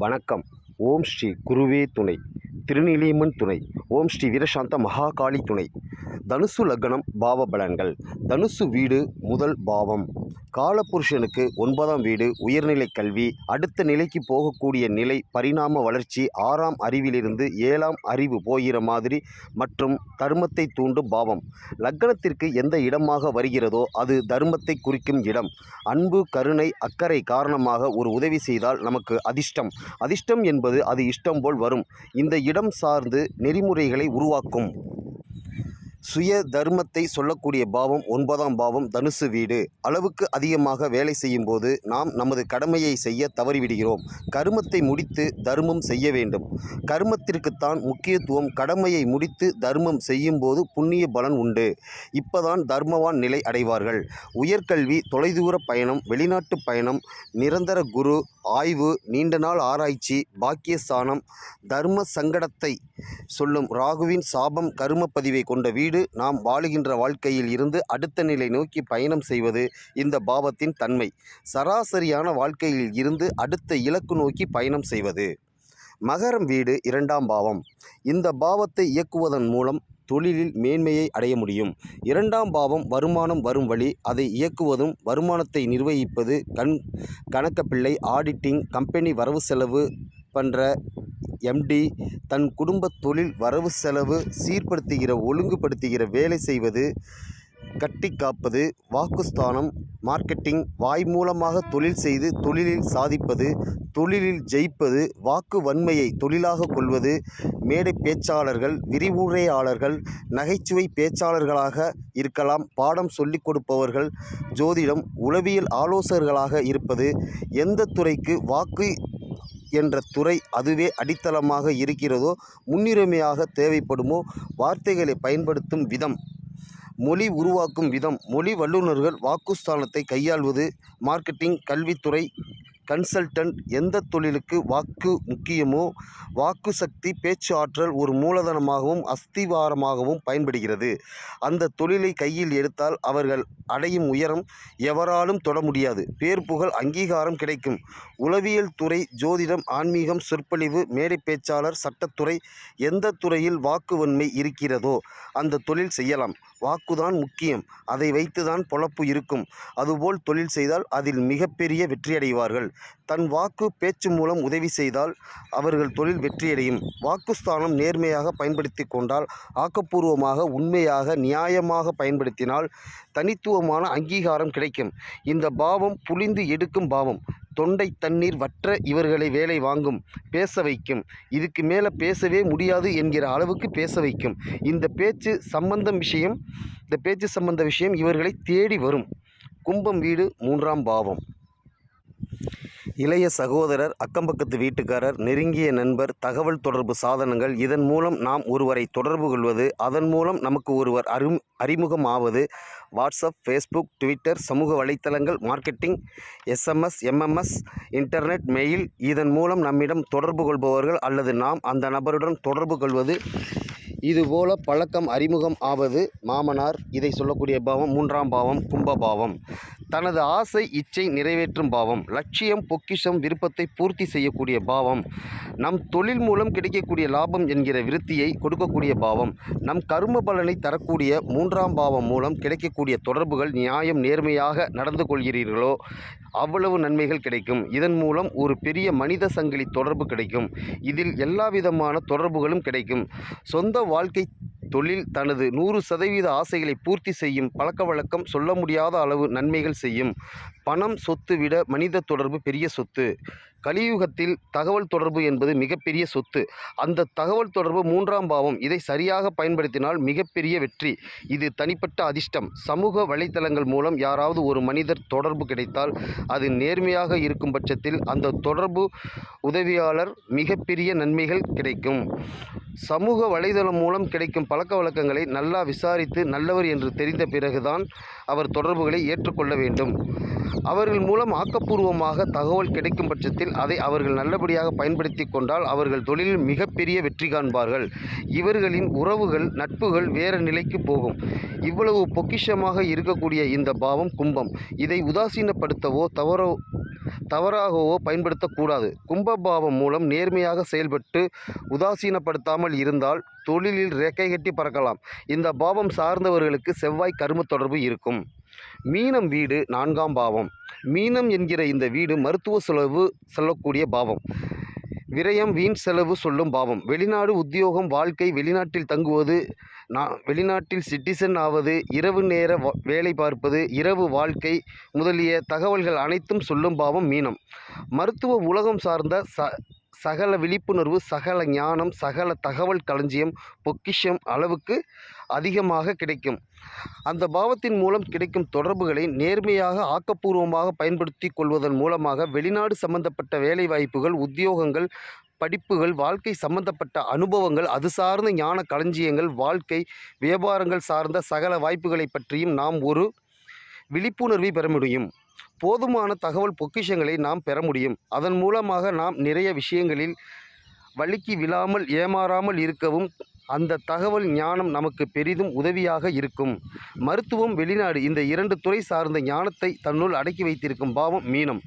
வணக்கம். ஓம் ஸ்ரீ குருவே துணை, திருநீலியம்மன் துணை, ஓம் ஸ்ரீ வீரசாந்த மகாகாளி துணை. தனுசு லக்னம் பாவ பலன்கள். தனுசு வீடு முதல் பாவம். காலபுருஷனுக்கு 9ஆம் வீடு உயர்நிலை கல்வி, அடுத்த நிலைக்கு போகக்கூடிய நிலை, பரிணாம வளர்ச்சி, 6ஆம் அறிவிலிருந்து 7ஆம் அறிவு போகிற மாதிரி மற்றும் தர்மத்தை தூண்டும் பாவம். லக்னத்திற்கு எந்த இடமாக வருகிறதோ அது தர்மத்தை குறிக்கும் இடம். அன்பு, கருணை, அக்கறை காரணமாக ஒரு உதவி செய்தால் நமக்கு அதிர்ஷ்டம். அதிர்ஷ்டம் என்பது அது இஷ்டம் போல் வரும். இந்த இடம் சார்ந்து நெறிமுறைகளை உருவாக்கும். சுய தர்மத்தை சொல்லக்கூடிய பாவம் 9ஆம் பாவம் தனுசு வீடு. அளவுக்கு அதிகமாக வேலை செய்யும் போது நாம் நமது கடமையை செய்ய தவறிவிடுகிறோம். கர்மத்தை முடித்து தர்மம் செய்ய வேண்டும். கர்மத்திற்குத்தான் முக்கியத்துவம். கடமையை முடித்து தர்மம் செய்யும் போது புண்ணிய பலன் உண்டு. இப்பதான் தர்மவான் நிலை அடைவார்கள். உயர்கல்வி, தொலைதூர பயணம், வெளிநாட்டு பயணம், நிரந்தர குரு, ஆய்வு, நீண்ட நாள் ஆராய்ச்சி, பாக்கியஸ்தானம், தர்ம சங்கடத்தை சொல்லும் ராகுவின் சாபம், கர்ம பதிவை கொண்ட வீடு. நாம் வாழுகின்ற வாழ்க்கையில் இருந்து அடுத்த நிலை நோக்கி பயணம் செய்வது இந்த பாவத்தின் தன்மை. சராசரியான வாழ்க்கையில் இருந்து அடுத்த இலக்கு நோக்கி பயணம் செய்வது. மகரம் வீடு 2ஆம் பாவம். இந்த பாவத்தை இயக்குவதன் மூலம் தொழிலில் மேன்மையை அடைய முடியும். 2ஆம் பாவம் வருமானம் வரும் வழி. அதை இயக்குவதும் வருமானத்தை நிர்வகிப்பது கணக்கப்பிள்ளை, ஆடிட்டிங், கம்பெனி வரவு செலவு பண்ற எம்டி, தன் குடும்ப தொழில் வரவு செலவு சீர்படுத்துகிற, ஒழுங்குபடுத்துகிற வேலை செய்வது, கட்டி காப்பது, வாக்குஸ்தானம், மார்க்கெட்டிங், வாய் மூலமாக தொழில் செய்து தொழிலில் சாதிப்பது, தொழிலில் ஜெயிப்பது, வாக்கு வன்மையை தொழிலாக கொள்வது, மேடை பேச்சாளர்கள், விரிவுரையாளர்கள், நகைச்சுவை பேச்சாளர்களாக இருக்கலாம், பாடம் சொல்லிக் கொடுப்பவர்கள், ஜோதிடம், உளவியல் ஆலோசகர்களாக இருப்பது. எந்த துறைக்கு வாக்கு என்ற துறை அதுவே அடித்தளமாக இருக்கிறதோ, முன்னுரிமையாக தேவைப்படுமோ, வார்த்தைகளை பயன்படுத்தும் விதம், மொழி உருவாக்கும் விதம், மொழி வல்லுநர்கள், வாக்குஸ்தானத்தை கையாள்வது, மார்க்கெட்டிங், கல்வித்துறை, கன்சல்டன்ட். எந்த தொழிலுக்கு வாக்கு முக்கியமோ, வாக்கு சக்தி, பேச்சு ஆற்றல் ஒரு மூலதனமாகவும் அஸ்திவாரமாகவும் பயன்படுகிறது. அந்த தொழிலை கையில் எடுத்தால் அவர்கள் அடையும் உயரம் எவராலும் தொட முடியாது. பேர், புகழ், அங்கீகாரம் கிடைக்கும். உளவியல் துறை, ஜோதிடம், ஆன்மீகம், சொற்பொழிவு, மேடை பேச்சாளர், சட்டத்துறை, எந்த துறையில் வாக்குவன்மை இருக்கிறதோ அந்த தொழில் செய்யலாம். வாக்குதான் முக்கியம். அதை வைத்துதான் பொழப்பு இருக்கும். அதுபோல் தொழில் செய்தால் அதில் மிகப்பெரிய வெற்றியடைவார்கள். தன் வாக்கு, பேச்சு மூலம் உதவி செய்தால் அவர்கள் தொழில் வெற்றியடையும். வாக்குஸ்தானம் நேர்மையாக பயன்படுத்தி கொண்டால், ஆக்கப்பூர்வமாக, உண்மையாக, நியாயமாக பயன்படுத்தினால் தனித்துவமான அங்கீகாரம் கிடைக்கும். இந்த பாவம் புளிந்து எடுக்கும் பாவம். தொண்டை தண்ணீர் வற்ற இவர்களை வேலை வாங்கும், பேச வைக்கும். இதுக்கு மேலே பேசவே முடியாது என்கிற அளவுக்கு பேச வைக்கும். இந்த பேச்சு சம்பந்த விஷயம் இவர்களை தேடி வரும். கும்பம் வீடு 3ஆம் பாவம். இளைய சகோதரர், அக்கம்பக்கத்து வீட்டுக்காரர், நெருங்கிய நண்பர், தகவல் தொடர்பு சாதனங்கள். இதன் மூலம் நாம் ஒருவரை தொடர்பு கொள்வது, அதன் மூலம் நமக்கு ஒருவர் அறிமுகம் ஆவது. வாட்ஸ்அப், ஃபேஸ்புக், ட்விட்டர், சமூக வலைத்தளங்கள், marketing, SMS, MMS, internet, mail. இதன் மூலம் நம்மிடம் தொடர்பு கொள்பவர்கள் அல்லது நாம் அந்த நபருடன் தொடர்பு கொள்வது. இதுபோல பழக்கம், அறிமுகம் ஆவது. மாமனார், இதை சொல்லக்கூடிய பாவம் 3ஆம் பாவம் கும்பபாவம். தனது ஆசை, இச்சை நிறைவேற்றும் பாவம். லட்சியம், பொக்கிஷம், விருப்பத்தை பூர்த்தி செய்யக்கூடிய பாவம். நம் தொழில் மூலம் கிடைக்கக்கூடிய லாபம் என்கிற விருத்தியை கொடுக்கக்கூடிய பாவம். நம் கர்ம பலனை தரக்கூடிய 3ஆம் பாவம் மூலம் கிடைக்கக்கூடிய தொடர்புகள். நியாயம், நேர்மையாக நடந்து கொள்கிறீர்களோ அவ்வளவு நன்மைகள் கிடைக்கும். இதன் மூலம் ஒரு பெரிய மனித சங்கிலி தொடர்பு கிடைக்கும். இதில் எல்லாவிதமான தொடர்புகளும் கிடைக்கும். சொந்த வாழ்க்கை, தொழில், தனது 100% ஆசைகளை பூர்த்தி செய்யும். பழக்க வழக்கம் சொல்ல முடியாத அளவு நன்மைகள் செய்யும். பணம், சொத்து விட மனித தொடர்பு பெரிய சொத்து. கலியுகத்தில் தகவல் தொடர்பு என்பது மிகப்பெரிய சொத்து. அந்த தகவல் தொடர்பு 3ஆம் பாவம். இதை சரியாக பயன்படுத்தினால் மிகப்பெரிய வெற்றி. இது தனிப்பட்ட அதிர்ஷ்டம். சமூக வலைத்தளங்கள் மூலம் யாராவது ஒரு மனிதர் தொடர்பு கிடைத்தால் அது நேர்மையாக இருக்கும் பட்சத்தில் அந்த தொடர்பு உதவியாளர் மிகப்பெரிய நன்மைகள் கிடைக்கும். சமூக வலைதளம் மூலம் கிடைக்கும் பழக்க வழக்கங்களை நல்லா விசாரித்து நல்லவர் என்று தெரிந்த பிறகுதான் அவர் தொடர்புகளை ஏற்றுக்கொள்ள வேண்டும். அவர்கள் மூலம் ஆக்கப்பூர்வமாக தகவல் கிடைக்கும் பட்சத்தில் அதை அவர்கள் நல்லபடியாக பயன்படுத்தி கொண்டால் அவர்கள் தொழிலில் மிகப்பெரிய வெற்றி காண்பார்கள். இவர்களின் உறவுகள் நட்புகள் வேறு நிலைக்கு போகும். இவ்வளவு பொக்கிஷமாக இருக்கக்கூடிய இந்த பாவம் கும்பம். இதை உதாசீனப்படுத்தவோ தவறாகவோ பயன்படுத்தக்கூடாது. கும்ப பாவம் மூலம் நேர்மையாக செயல்பட்டு உதாசீனப்படுத்தாமல் இருந்தால் தொழிலில் ரெக்கை கட்டி பறக்கலாம். இந்த பாவம் சார்ந்தவர்களுக்கு செவ்வாய் கர்ம தொடர்பு இருக்கும். மீனம் வீடு 4ஆம் பாவம். மீனம் என்கிற இந்த வீடு மருத்துவ செலவு சொல்லக்கூடிய பாவம். விரயம் வீண் செலவு சொல்லும் பாவம். வெளிநாடு உத்தியோகம் வாழ்க்கை, வெளிநாட்டில் தங்குவது, வெளிநாட்டில் சிட்டிசன் ஆவது, இரவு நேர வேலை பார்ப்பது, இரவு வாழ்க்கை முதலிய தகவல்கள் அனைத்தும் சொல்லும் பாவம் மீனம். மருத்துவ உலகம் சார்ந்த சகல விழிப்புணர்வு, சகல ஞானம், சகல தகவல் களஞ்சியம், பொக்கிஷம் அளவுக்கு அதிகமாக கிடைக்கும். அந்த பாவத்தின் மூலம் கிடைக்கும் தொடர்புகளை நேர்மையாக ஆக்கப்பூர்வமாக பயன்படுத்தி கொள்வதன் மூலமாக வெளிநாடு சம்பந்தப்பட்ட வேலைவாய்ப்புகள், உத்தியோகங்கள், படிப்புகள், வாழ்க்கை சம்பந்தப்பட்ட அனுபவங்கள், அது சார்ந்த ஞான களஞ்சியங்கள், வாழ்க்கை வியாபாரங்கள் சார்ந்த சகல வாய்ப்புகளை பற்றியும் நாம் ஒரு விழிப்புணர்வை பெற முடியும். போதுமான தகவல் பொக்கிஷங்களை நாம் பெற முடியும். அதன் மூலமாக நாம் நிறைய விஷயங்களில் வழுக்கி விழாமல் ஏமாறாமல் இருக்கவும் அந்த தகவல் ஞானம் நமக்கு பெரிதும் உதவியாக இருக்கும். மருத்துவம், வெளிநாடு இந்த 2 துறை சார்ந்த ஞானத்தை தன்னுள் அடக்கி வைத்திருக்கும் பாவம் மீனம்.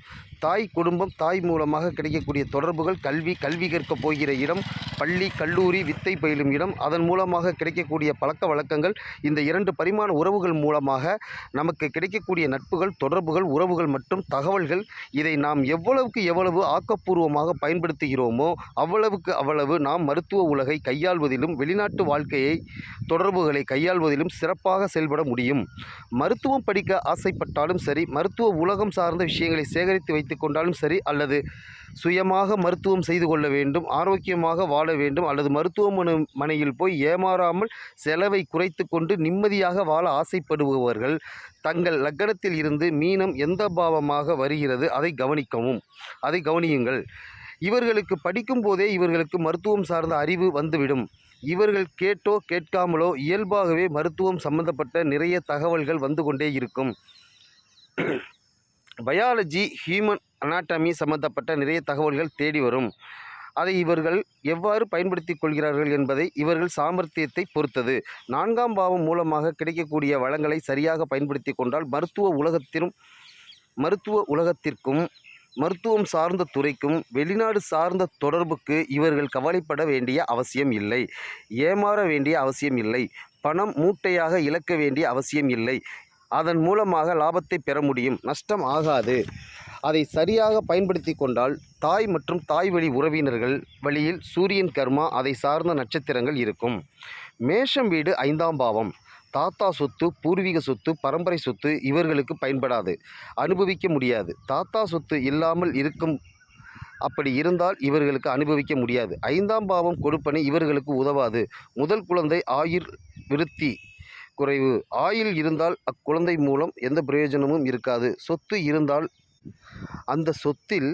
தாய் குடும்பம், தாய் மூலமாக கிடைக்கக்கூடிய தொடர்புகள், கல்வி கற்கப் போகிற இடம், பள்ளி கல்லூரி வித்தை பயிலும் இடம், அதன் மூலமாக கிடைக்கக்கூடிய பழக்க வழக்கங்கள், இந்த 2 பரிமாண உறவுகள் மூலமாக நமக்கு கிடைக்கக்கூடிய நட்புகள், தொடர்புகள், உறவுகள் மற்றும் தகவல்கள், இதை நாம் எவ்வளவு ஆக்கப்பூர்வமாக பயன்படுத்துகிறோமோ அவ்வளவு நாம் மருத்துவ உலகை கையாள்வதிலும் வெளிநாட்டு வாழ்க்கையை தொடர்புகளை கையாள்வதிலும் சிறப்பாக செயல்பட முடியும். மருத்துவம் படிக்க ஆசைப்பட்டாலும் சரி, மருத்துவ உலகம் சார்ந்த விஷயங்களை சேகரித்து வைத்து கொண்டாலும் சரி, அல்லது சுயமாக மருத்துவம் செய்து கொள்ள வேண்டும், ஆரோக்கியமாக வாழ வேண்டும், அல்லது மருத்துவமனையில் போய் ஏமாறாமல் செலவை குறைத்து கொண்டு நிம்மதியாக வாழ ஆசைப்படுபவர்கள் தங்கள் லக்னத்தில் இருந்து மீனம் எந்த பாவமாக வருகிறது அதை கவனியுங்கள். இவர்களுக்கு படிக்கும் போதே இவர்களுக்கு மருத்துவம் சார்ந்த அறிவு வந்துவிடும். இவர்கள் கேட்டோ கேட்காமலோ இயல்பாகவே மருத்துவம் சம்பந்தப்பட்ட நிறைய தகவல்கள் வந்து கொண்டே இருக்கும். பயாலஜி, ஹியூமன் அனாட்டமி சம்பந்தப்பட்ட நிறைய தகவல்கள் தேடி வரும். அதை இவர்கள் எவ்வாறு பயன்படுத்தி கொள்கிறார்கள் என்பதை இவர்கள் சாமர்த்தியத்தை பொறுத்தது. 4ஆம் பாவம் மூலமாக கிடைக்கக்கூடிய வளங்களை சரியாக பயன்படுத்தி கொண்டால் மருத்துவ உலகத்திற்கும் மருத்துவம் சார்ந்த துறைக்கும் வெளிநாடு சார்ந்த தொடர்புக்கு இவர்கள் கவலைப்பட வேண்டிய அவசியம் இல்லை. ஏமாற வேண்டிய அவசியம் இல்லை. பணம் மூட்டையாக இழக்க வேண்டிய அவசியம் இல்லை. அதன் மூலமாக லாபத்தை பெற முடியும். நஷ்டம் ஆகாது. அதை சரியாக பயன்படுத்தி கொண்டால் தாய் மற்றும் தாய் வழி உறவினர்கள் வழியில் சூரியன் கர்மா, அதை சார்ந்த நட்சத்திரங்கள் இருக்கும். மேஷம் வீடு 5ஆம் பாவம். தாத்தா சொத்து, பூர்வீக சொத்து, பரம்பரை சொத்து இவர்களுக்கு பயன்படாது, அனுபவிக்க முடியாது. தாத்தா சொத்து இல்லாமல் இருக்கும். அப்படி இருந்தால் இவர்களுக்கு அனுபவிக்க முடியாது. 5ஆம் பாவம் கொடுப்பனை இவர்களுக்கு உதவாது. முதல் குழந்தை ஆயுர் விருத்தி குறைவு. ஆயுள் இருந்தால் அக்குழந்தை மூலம் எந்த பிரயோஜனமும் இருக்காது. சொத்து இருந்தால் அந்த சொத்தில்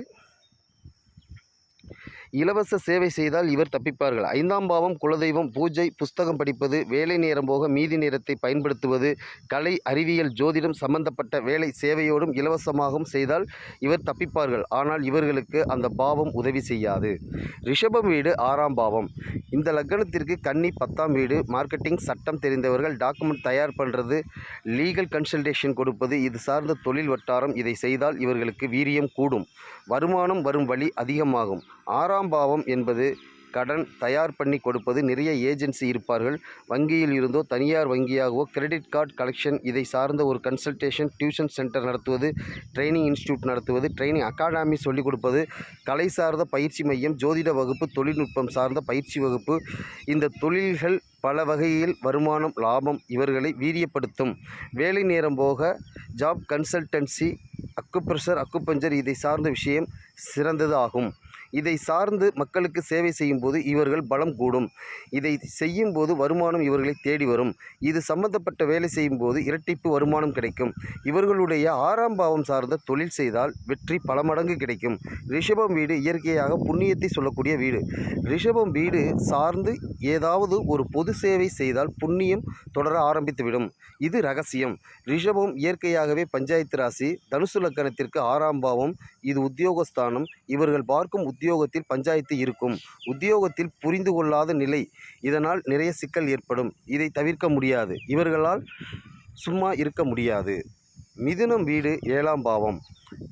இலவச சேவை செய்தால் இவர் தப்பிப்பார்கள். 5ஆம் பாவம் குலதெய்வம், பூஜை, புஸ்தகம் படிப்பது, வேலை நேரம் போக மீதி நேரத்தை பயன்படுத்துவது, கலை, அறிவியல், ஜோதிடம் சம்பந்தப்பட்ட வேலை சேவையோடும் இலவசமாகவும் செய்தால் இவர் தப்பிப்பார்கள். ஆனால் இவர்களுக்கு அந்த பாவம் உதவி செய்யாது. ரிஷபம் வீடு 6ஆம் பாவம். இந்த லக்னத்திற்கு கன்னி 10ஆம் வீடு. மார்க்கெட்டிங், சட்டம் தெரிந்தவர்கள், டாக்குமெண்ட் தயார் பண்ணுறது, லீகல் கன்சல்டேஷன் கொடுப்பது, இது சார்ந்த தொழில் வட்டாரம். இதை செய்தால் இவர்களுக்கு வீரியம் கூடும், வருமானம் வரும் வழி அதிகமாகும். 6ஆம் பாவம் என்பது கடன் தயார் பண்ணி கொடுப்பது. நிறைய ஏஜென்சி இருப்பார்கள். வங்கியில் இருந்தோ தனியார் வங்கியாகவோ கிரெடிட் கார்டு கலெக்ஷன், இதை சார்ந்த ஒரு கன்சல்டேஷன், டியூஷன் சென்டர் நடத்துவது, ட்ரைனிங் இன்ஸ்டியூட் நடத்துவது, ட்ரைனிங் அகாடமி சொல்லிக் கொடுப்பது, கலை சார்ந்த பயிற்சி மையம், ஜோதிட வகுப்பு, தொழில்நுட்பம் சார்ந்த பயிற்சி வகுப்பு, இந்த தொழில்கள் பல வகையில் வருமானம், லாபம் இவர்களை வீரியப்படுத்தும். வேலை நேரம் போக ஜாப் கன்சல்டன்சி, அக்குபஞ்சர் இதை சார்ந்த விஷயம் சிறந்தது ஆகும். இதை சார்ந்து மக்களுக்கு சேவை செய்யும்போது இவர்கள் பலம் கூடும். இதை செய்யும்போது வருமானம் இவர்களை தேடி வரும். இது சம்பந்தப்பட்ட வேலை செய்யும்போது இரட்டிப்பு வருமானம் கிடைக்கும். இவர்களுடைய 6ஆம் பாவம் சார்ந்த தொழில் செய்தால் வெற்றி பல மடங்கு கிடைக்கும். ரிஷபம் வீடு இயற்கையாக புண்ணியத்தை சொல்லக்கூடிய வீடு. ரிஷபம் வீடு சார்ந்து ஏதாவது ஒரு பொது சேவை செய்தால் புண்ணியம் தொடர ஆரம்பித்துவிடும். இது ரகசியம். ரிஷபம் இயற்கையாகவே பஞ்சாயத்து ராசி. தனுசு லக்கணத்திற்கு 6ஆம் பாவம் இது உத்தியோகஸ்தானம். இவர்கள் பார்க்கும் உத்தியோகத்தில் பஞ்சாயத்து இருக்கும். உத்தியோகத்தில் புரிந்து கொள்ளாத நிலை. இதனால் நிறைய சிக்கல் ஏற்படும். இதை தவிர்க்க முடியாது. இவர்களால் சும்மா இருக்க முடியாது. மிதுனம் வீடு 7ஆம் பாவம்.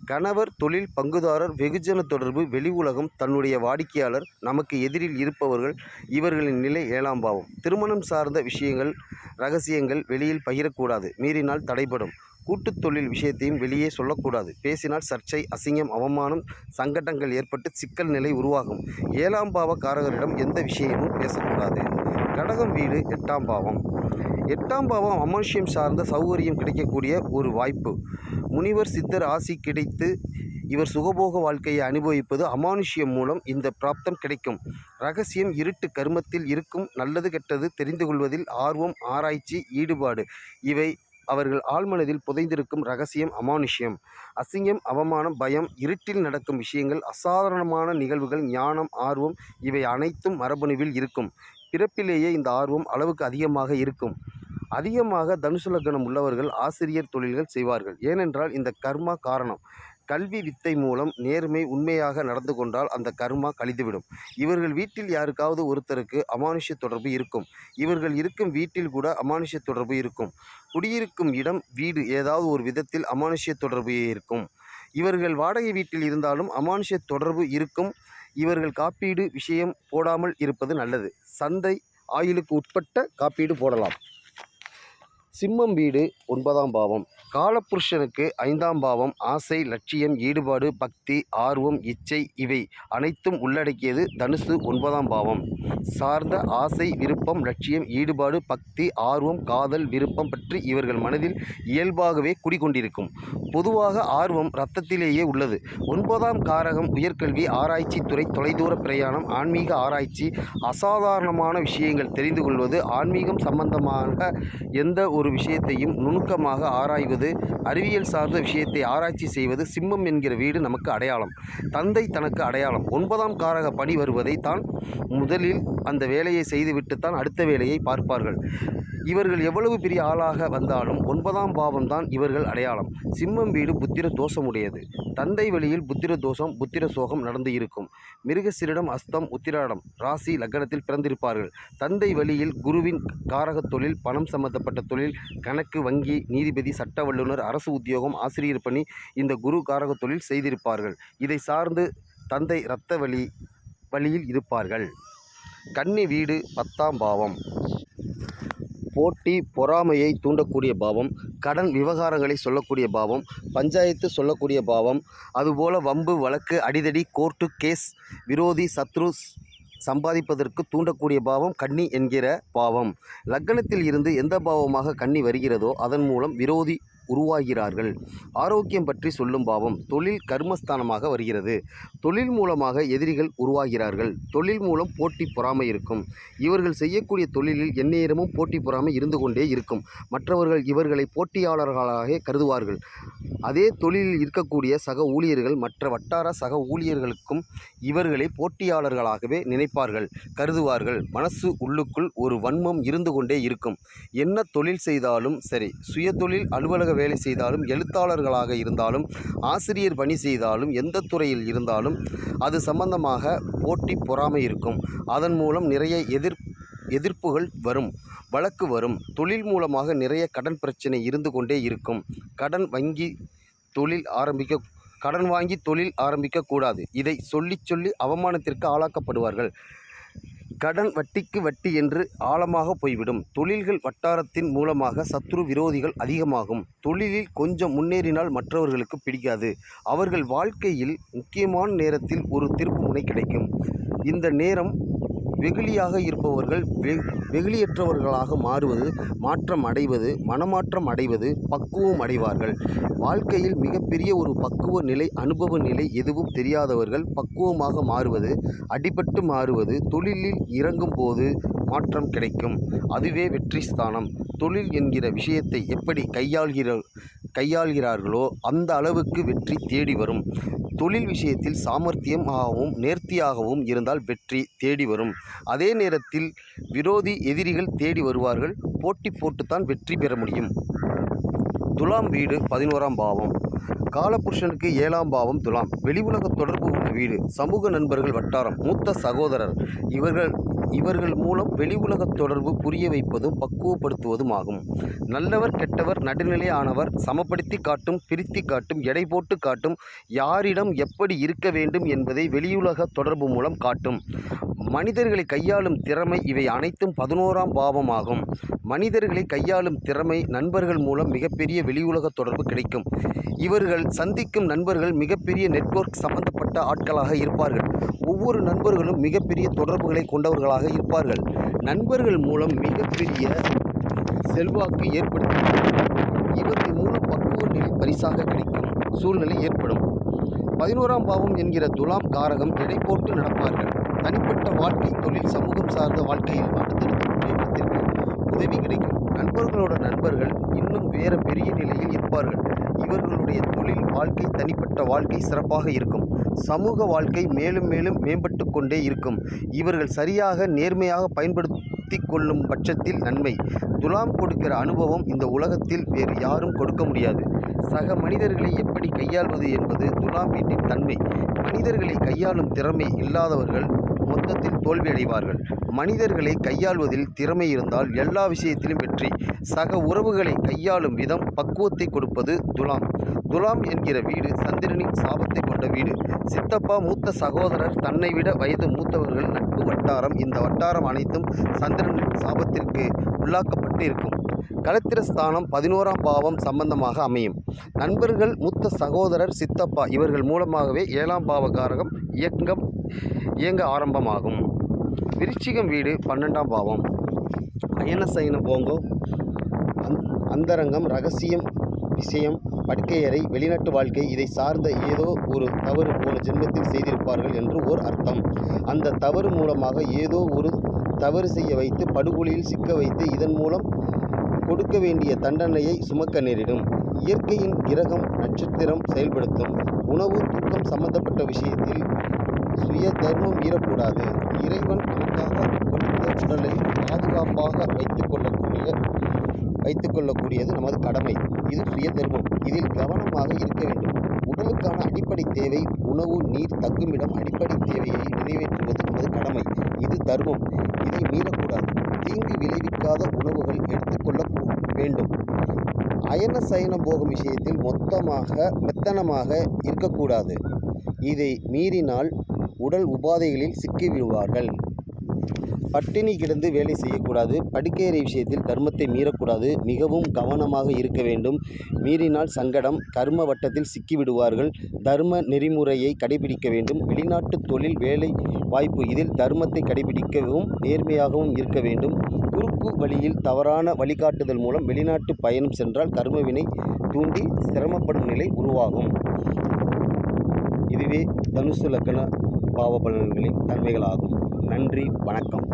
கணவர், தொழில், பங்குதாரர், வெகுஜன தொடர்பு, வெளி உலகம், தன்னுடைய வாடிக்கையாளர், நமக்கு எதிரில் இருப்பவர்கள், இவர்களின் நிலை 7ஆம் பாவம். திருமணம் சார்ந்த விஷயங்கள், ரகசியங்கள் வெளியில் பகிரக்கூடாது. மீறினால் தடைபடும். கூட்டுத் தொழில் விஷயத்தையும் வெளியே சொல்லக்கூடாது. பேசினால் சர்ச்சை, அசிங்கம், அவமானம், சங்கடங்கள் ஏற்பட்டு சிக்கல் நிலை உருவாகும். 7ஆம் பாவ காரகரிடம் எந்த விஷயமும் பேசக்கூடாது. கடகம் வீடு 8ஆம் பாவம். 8ஆம் பாவம் அமானுஷ்யம் சார்ந்த சௌகரியம் கிடைக்கக்கூடிய ஒரு வாய்ப்பு. முனிவர், சித்தர் ஆசி கிடைத்து இவர் சுகபோக வாழ்க்கையை அனுபவிப்பது அமானுஷ்யம் மூலம் இந்த பிராப்தம் கிடைக்கும். ரகசியம், இருட்டு, கர்மத்தில் இருக்கும் நல்லது கெட்டது தெரிந்து கொள்வதில் ஆர்வம், ஆராய்ச்சி, ஈடுபாடு இவை அவர்கள் ஆழ்மனதில் புதைந்திருக்கும் ரகசியம், அமானுஷ்யம். அசிங்கம், அவமானம், பயம், இருட்டில் நடக்கும் விஷயங்கள், அசாதாரணமான நிகழ்வுகள், ஞானம், ஆர்வம் இவை அனைத்தும் மரபணுவில் இருக்கும். பிறப்பிலேயே இந்த ஆர்வம் அளவுக்கு அதிகமாக இருக்கும். அதிகமாக தனுசு லக்னம் உள்ளவர்கள் ஆசிரியர் தொழில்கள் செய்வார்கள். ஏனென்றால் இந்த கர்மா காரணம். கல்வி வித்தை மூலம் நேர்மை, உண்மையாக நடந்து கொண்டால் அந்த கர்மா கழிந்துவிடும். இவர்கள் வீட்டில் யாருக்காவது ஒருத்தருக்கு அமானுஷ்ய தொடர்பு இருக்கும். இவர்கள் இருக்கும் வீட்டில் கூட அமானுஷ்ய தொடர்பு இருக்கும். குடியிருக்கும் இடம், வீடு ஏதாவது ஒரு விதத்தில் அமானுஷ்ய தொடர்பு இருக்கும். இவர்கள் வாடகை வீட்டில் இருந்தாலும் அமானுஷ்ய தொடர்பு இருக்கும். இவர்கள் காப்பீடு விஷயம் போடாமல் இருப்பது நல்லது. சந்தை, ஆயுளுக்கு உட்பட்ட காப்பீடு போடலாம். சிம்மம் வீடு 9ஆம் பாவம். காலபுருஷனுக்கு 5ஆம் பாவம். ஆசை, லட்சியம், ஈடுபாடு, பக்தி, ஆர்வம், இச்சை இவை அனைத்தும் உள்ளடக்கியது. தனுசு 9ஆம் பாவம் சார்ந்த ஆசை, விருப்பம், லட்சியம், ஈடுபாடு, பக்தி, ஆர்வம், காதல், விருப்பம் பற்றி இவர்கள் மனதில் இயல்பாகவே குடிகொண்டிருக்கும். பொதுவாக ஆர்வம் இரத்தத்திலேயே உள்ளது. 9ஆம் காரகம் உயர்கல்வி, ஆராய்ச்சி துறை, தொலைதூர பிரயாணம், ஆன்மீக ஆராய்ச்சி, அசாதாரணமான விஷயங்கள் தெரிந்து கொள்வது, ஆன்மீகம் சம்பந்தமாக எந்த ஒரு விஷயத்தையும் நுணுக்கமாக ஆராய்வது, அறிவியல் சார்ந்த விஷயத்தை ஆராய்ச்சி செய்வது. சிம்மம் என்கிற வீடு நமக்கு அடையாளம். தந்தை தனக்கு அடையாளம். 9ஆம் காரக பணி வருவதை தான் முதலில் அந்த வேலையை செய்துவிட்டுத்தான் அடுத்த வேலையை பார்ப்பார்கள். இவர்கள் எவ்வளவு பெரிய ஆளாக வந்தாலும் 9ஆம் பாவம் தான் இவர்கள் அடையாளம். சிம்மம் வீடு புத்திர தோஷமுடையது. தந்தை வழியில் புத்திர தோஷம், புத்திர சோகம் நடந்து இருக்கும். மிருகசீரிடம், அஸ்தம், உத்திராடம் ராசி லக்னத்தில் பிறந்திருப்பார்கள். தந்தை வழியில் குருவின் காரக தொழில், பணம் சம்பந்தப்பட்ட தொழில், கணக்கு, வங்கி, நீதிபதி, சட்ட வல்லுநர், அரசு உத்தியோகம், ஆசிரியர் பணி இந்த குரு காரக தொழில் செய்திருப்பார்கள். இதை சார்ந்து தந்தை இரத்த வழியில் இருப்பார்கள். கன்னி வீடு 10ஆம் பாவம். போட்டி, பொறாமையை தூண்டக்கூடிய பாவம். கடன் விவகாரங்களை சொல்லக்கூடிய பாவம். பஞ்சாயத்து சொல்லக்கூடிய பாவம். அதுபோல வம்பு, வழக்கு, அடிதடி, கோர்ட்டு கேஸ், விரோதி, சத்ரு சம்பாதிப்பதற்கு தூண்டக்கூடிய பாவம் கன்னி என்கிற பாவம். லக்னத்தில் இருந்து எந்த பாவமாக கன்னி வருகிறதோ அதன் மூலம் விரோதி உருவாகிறார்கள். ஆரோக்கியம் பற்றி சொல்லும் பாவம் தொழில் கர்மஸ்தானமாக வருகிறது. தொழில் மூலமாக எதிரிகள் உருவாகிறார்கள். தொழில் மூலம் போட்டி, பொறாமை இருக்கும். இவர்கள் செய்யக்கூடிய தொழிலில் எந்நேரமும் போட்டி, பொறாமை இருந்து கொண்டே இருக்கும். மற்றவர்கள் இவர்களை போட்டியாளர்களாக கருதுவார்கள். அதே தொழிலில் இருக்கக்கூடிய சக ஊழியர்கள் மற்ற வட்டார சக ஊழியர்களுக்கும் இவர்களை போட்டியாளர்களாகவே நினைப்பார்கள், கருதுவார்கள். மனசு உள்ளுக்குள் ஒரு வன்மம் இருந்து கொண்டே இருக்கும். என்ன தொழில் செய்தாலும் சரி, சுயதொழில், அலுவலக வேலை செய்தாலும், எழுத்தாளர்களாக இருந்தாலும், ஆசிரியர் பணி செய்தாலும், எந்த துறையில் இருந்தாலும் அது சம்பந்தமாக போட்டி, பொறாமை இருக்கும். அதன் மூலம் நிறைய எதிர்ப்புகள் வரும், வழக்கு வரும். தொழில் மூலமாக நிறைய கடன் பிரச்சனை இருந்து கொண்டே இருக்கும். கடன் வாங்கி தொழில் ஆரம்பிக்கக்கூடாது. இதை சொல்லி அவமானத்திற்கு ஆளாக்கப்படுவார்கள். கடன் வட்டிக்கு வட்டி என்று ஆழமாக போய்விடும். தொழில்கள் வட்டாரத்தின் மூலமாக சத்ரு, விரோதிகள் அதிகமாகும். தொழிலில் கொஞ்சம் முன்னேறினால் மற்றவர்களுக்கு பிடிக்காது. அவர்கள் வாழ்க்கையில் முக்கியமான நேரத்தில் ஒரு திருப்பு முனை கிடைக்கும். இந்த நேரம் வெகுளியாக இருப்பவர்கள் வெகுளியற்றவர்களாக மாறுவது, மாற்றம் அடைவது, மனமாற்றம் அடைவது, பக்குவம் அடைவார்கள். வாழ்க்கையில் மிகப்பெரிய ஒரு பக்குவ நிலை, அனுபவ நிலை எதுவும் தெரியாதவர்கள் பக்குவமாக மாறுவது, அடிபட்டு மாறுவது, தொழிலில் இறங்கும் போது மாற்றம் கிடைக்கும். அதுவே வெற்றி ஸ்தானம். தொழில் என்கிற விஷயத்தை எப்படி கையாள்கிறார்களோ அந்த அளவுக்கு வெற்றி தேடி வரும். தொழில் விஷயத்தில் சாமர்த்தியமாகவும் நேர்த்தியாகவும் இருந்தால் வெற்றி தேடி வரும். அதே நேரத்தில் விரோதி, எதிரிகள் தேடி வருவார்கள். போட்டி போட்டுத்தான் வெற்றி பெற முடியும். துலாம் வீடு 11ஆம் பாவம். காலபுருஷனுக்கு 7ஆம் பாவம் துலாம். வெளி உலக தொடர்பு உள்ள வீடு. சமூக நண்பர்கள் வட்டாரம். மூத்த சகோதரர். இவர்கள் மூலம் வெளி உலக தொடர்பு புரிய வைப்பதும் பக்குவப்படுத்துவதும் ஆகும். நல்லவர் கெட்டவர் நடுநிலை ஆனவர். சமப்படுத்தி காட்டும், பிரித்தி காட்டும், எடை போட்டு காட்டும், யாரிடம் எப்படி இருக்க வேண்டும் என்பதை வெளியுலக தொடர்பு மூலம் காட்டும். மனிதர்களை கையாளும் திறமை. இவை அனைத்தும் 11ஆம் பாவம் ஆகும். மனிதர்களை கையாளும் திறமை. நண்பர்கள் மூலம் மிகப்பெரிய வெளியுலக தொடர்பு கிடைக்கும். இவர்கள் சந்திக்கும் நண்பர்கள் மிகப்பெரிய நெட்வொர்க் சம்பந்தப்பட்ட ஆட்களாக இருப்பார்கள். ஒவ்வொரு நண்பர்களும் மிகப்பெரிய தொடர்புகளை கொண்டவர்களாக இருப்பார்கள். நண்பர்கள் மூலம் மிகப்பெரிய செல்வாக்கு ஏற்படுத்தும். இவர்கள் மூலம் பக்குவ நிலை பரிசாக கிடைக்கும் சூழ்நிலை ஏற்படும். 11ஆம் பாவம் என்கிற துலாம் காரகம். எடை போட்டு நடப்பார்கள். தனிப்பட்ட வாழ்க்கை, தொழில், சமூகம் சார்ந்த வாழ்க்கையில் அடுத்தடுத்த முன்னேற்றத்திற்கு உதவி கிடைக்கும். நண்பர்களோட நண்பர்கள் இன்னும் வேற பெரிய நிலையில் இருப்பார்கள். இவர்களுடைய தொழில் வாழ்க்கை, தனிப்பட்ட வாழ்க்கை சிறப்பாக இருக்கும். சமூக வாழ்க்கை மேலும் மேலும் மேம்பட்டு கொண்டே இருக்கும். இவர்கள் சரியாக நேர்மையாக பயன்படுத்தி கொள்ளும் பட்சத்தில் நன்மை. துலாம் கொடுக்கிற அனுபவம் இந்த உலகத்தில் வேறு யாரும் கொடுக்க முடியாது. சக மனிதர்களை எப்படி கையாள்வது என்பது துலாம் வீட்டின் தன்மை. மனிதர்களை கையாளும் திறமை இல்லாதவர்கள் மொத்தத்தில் தோல்வியடைவார்கள். மனிதர்களை கையாள்வதில் திறமை இருந்தால் எல்லா விஷயத்திலும் வெற்றி. சக உறவுகளை கையாளும் விதம் பக்குவத்தை கொடுப்பது துலாம். துலாம் என்கிற வீடு சந்திரனின் சாபத்தை கொண்ட வீடு. சித்தப்பா, மூத்த சகோதரர், தன்னை விட வயது மூத்தவர்கள், நட்பு வட்டாரம். இந்த வட்டாரம் அனைத்தும் சந்திரனின் சாபத்திற்கு உள்ளாக்கப்பட்டு இருக்கும். களத்திரஸ்தானம் 11ஆம் பாவம் சம்பந்தமாக அமையும். நண்பர்கள், மூத்த சகோதரர், சித்தப்பா இவர்கள் மூலமாகவே 7ஆம் பாவகாரகம் இயங்க ஆரம்பமாகும். விருச்சிகம் வீடு 12ஆம் பாவம். அயன சயன போங்கம், அந்தரங்கம், ரகசியம், விஷயம், படுக்கையறை, வெளிநாட்டு வாழ்க்கை. இதை சார்ந்த ஏதோ ஒரு தவறு போன ஜென்மத்தில் செய்திருப்பார்கள் என்று ஓர் அர்த்தம். அந்த தவறு மூலமாக ஏதோ ஒரு தவறு செய்ய வைத்து படுகொலியில் சிக்க வைத்து இதன் மூலம் கொடுக்க வேண்டிய தண்டனையை சுமக்க நேரிடும். இயற்கையின் கிரகம் நட்சத்திரம் செயல்படுத்தும். உணவு, தூக்கம் சம்பந்தப்பட்ட விஷயத்தில் சுய தர்மம் மீறக்கூடாது. இறைவன் நமக்காக கொடுத்த உடலை பாதுகாப்பாக வைத்துக்கொள்ளக்கூடியது நமது கடமை. இது சுய தர்மம். இதில் கவனமாக இருக்க வேண்டும். உடலுக்கான அடிப்படை தேவை உணவு, நீர், தங்குமிடம். அடிப்படை தேவையை நிறைவேற்றுவது நமது கடமை. இது தர்மம். இதை மீறக்கூடாது. தீங்கு விளைவிக்காத உணவுகள் எடுத்துக்கொள்ள வேண்டும். அயன சயன போகும் விஷயத்தில் மெத்தனமாக இருக்கக்கூடாது. இதை மீறினால் உடல் உபாதைகளில் சிக்கிவிடுவார்கள். பட்டினி கிடந்து வேலை செய்யக்கூடாது. படுக்கையறை விஷயத்தில் தர்மத்தை மீறக்கூடாது. மிகவும் கவனமாக இருக்க வேண்டும். மீறினால் சங்கடம், கர்ம வட்டத்தில் சிக்கிவிடுவார்கள். தர்ம நெறிமுறையை கடைபிடிக்க வேண்டும். வெளிநாட்டு தொழில், வேலை வாய்ப்பு. இதில் தர்மத்தை கடைபிடிக்கவும் நேர்மையாகவும் இருக்க வேண்டும். குறுக்கு வழியில் தவறான வழிகாட்டுதல் மூலம் வெளிநாட்டு பயணம் சென்றால் கர்மவினை தூண்டி சிரமப்படும் நிலை உருவாகும். இதுவே தனுசு லக்ன பாவ பலன்களின் தன்மைகளாகும். நன்றி, வணக்கம்.